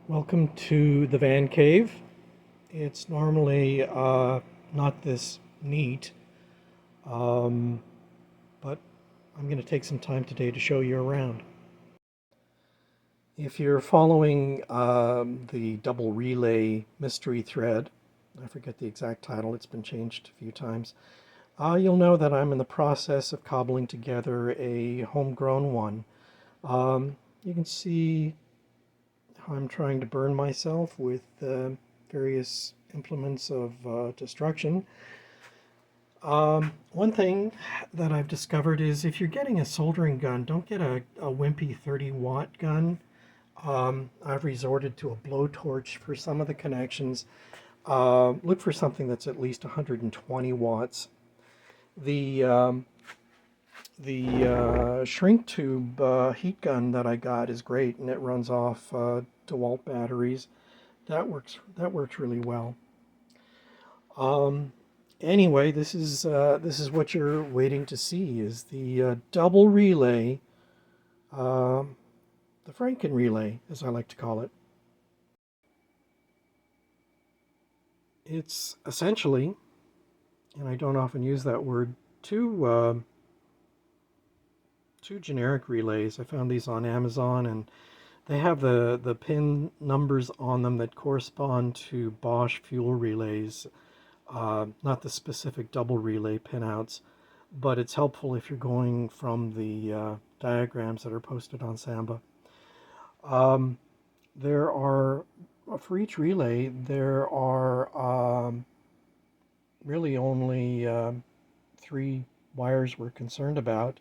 Welcome to the Van Cave. It's normally not this neat, um, but I'm going to take some time today to show you around. If you're following the double relay mystery thread, I forget the exact title, it's been changed a few times, you'll know that I'm in the process of cobbling together a homegrown one. You can see how I'm trying to burn myself with various implements of destruction. One thing that I've discovered is if you're getting a soldering gun, don't get a wimpy 30-watt gun. I've resorted to a blowtorch for some of the connections. Look for something that's at least 120 watts. The um, the shrink tube heat gun that I got is great, and it runs off DeWalt batteries. That works really well. Um, anyway, this is what you're waiting to see is the double relay, um, the Franken relay, as I like to call it. It's essentially, and I don't often use that word, two generic relays. I found these on Amazon, and they have the pin numbers on them that correspond to Bosch fuel relays, not the specific double relay pinouts, but it's helpful if you're going from the diagrams that are posted on Samba. Um, there are, for each relay, there are really only three wires we're concerned about.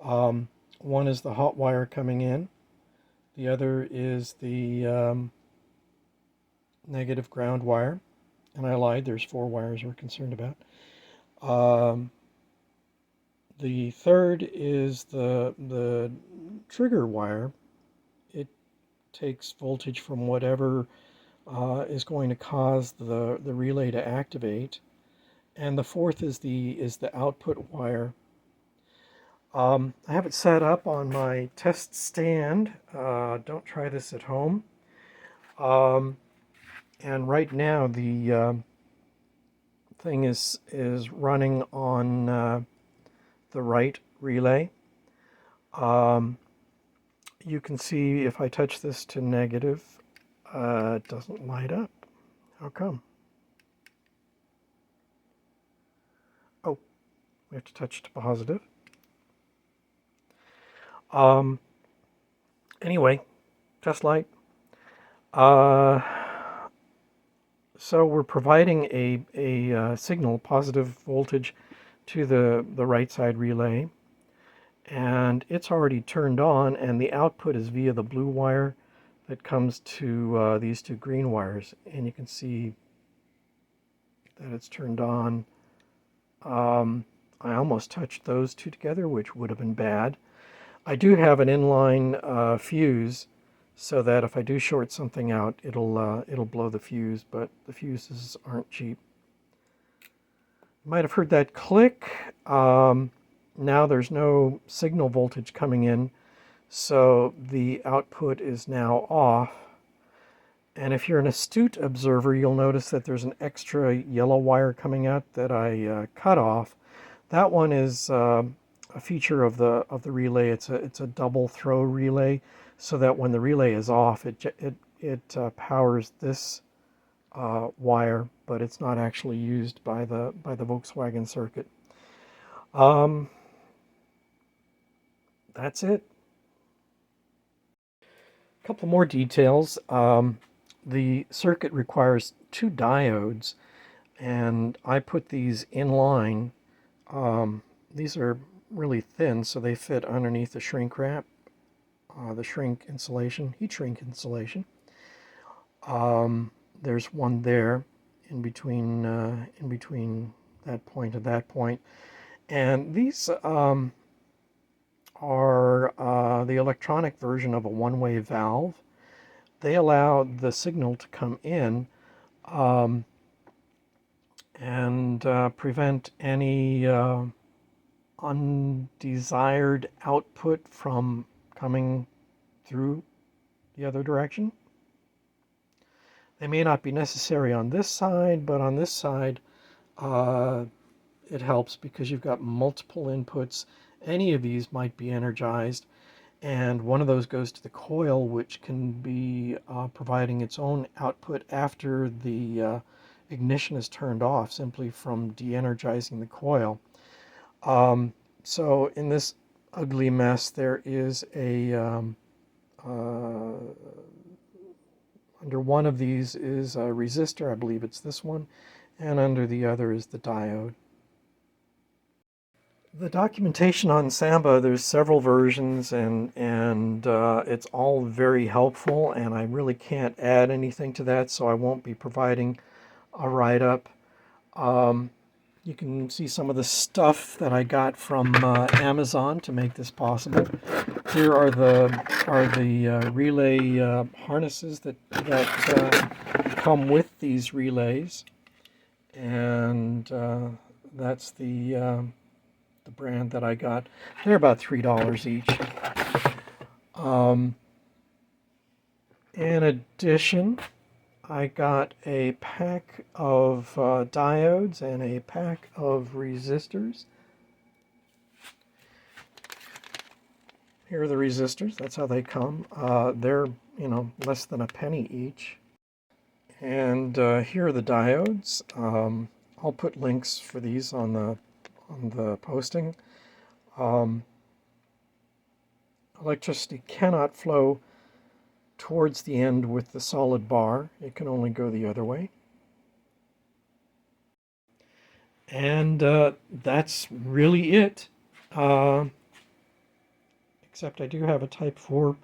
Um, One is the hot wire coming in, the other is the negative ground wire, and I lied, there's four wires we're concerned about. Um, the third is the trigger wire. It takes voltage from whatever is going to cause the relay to activate. And the fourth is the output wire. I have it set up on my test stand. Don't try this at home. Um, and right now the thing is running on the right relay. Um, you can see if I touch this to negative, it doesn't light up. How come? Oh, we have to touch to positive. Um, anyway, test light. Uh, so we're providing a signal, positive voltage, to the right side relay, and it's already turned on, and the output is via the blue wire that comes to these two green wires, and you can see that it's turned on. I almost touched those two together, which would have been bad. I do have an inline fuse, so that if I do short something out, it'll blow the fuse, but the fuses aren't cheap. You might have heard that click. Now there's no signal voltage coming in, so the output is now off. And if you're an astute observer, you'll notice that there's an extra yellow wire coming out that I cut off. That one is a feature of the relay. It's a double throw relay, so that when the relay is off, it powers this wire, but it's not actually used by the Volkswagen circuit. That's it. A couple more details. The circuit requires two diodes, and I put these in line. These are really thin, so they fit underneath the shrink wrap, the shrink insulation, heat shrink insulation. There's one there in between that point and that point, and these are the electronic version of a one-way valve. They allow the signal to come in um, and prevent any undesired output from coming through the other direction. They may not be necessary on this side, but on this side, uh, it helps because you've got multiple inputs. Any of these might be energized, and one of those goes to the coil, which can be providing its own output after the ignition is turned off, simply from de-energizing the coil. So in this ugly mess, there is a under one of these is a resistor, I believe it's this one, and under the other is the diode. The documentation on Samba, there's several versions, and it's all very helpful, and I really can't add anything to that, so I won't be providing a write-up. You can see some of the stuff that I got from Amazon to make this possible. Here are the relay harnesses that come with these relays, and that's the brand that I got. They're about $3 each. In addition, I got a pack of diodes and a pack of resistors. Here are the resistors. That's how they come. They're, less than a penny each. And here are the diodes. I'll put links for these on the posting. Electricity cannot flow towards the end with the solid bar. It can only go the other way. And that's really it. Except I do have a Type 4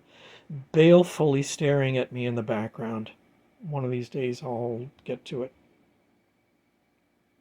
balefully staring at me in the background. One of these days I'll get to it.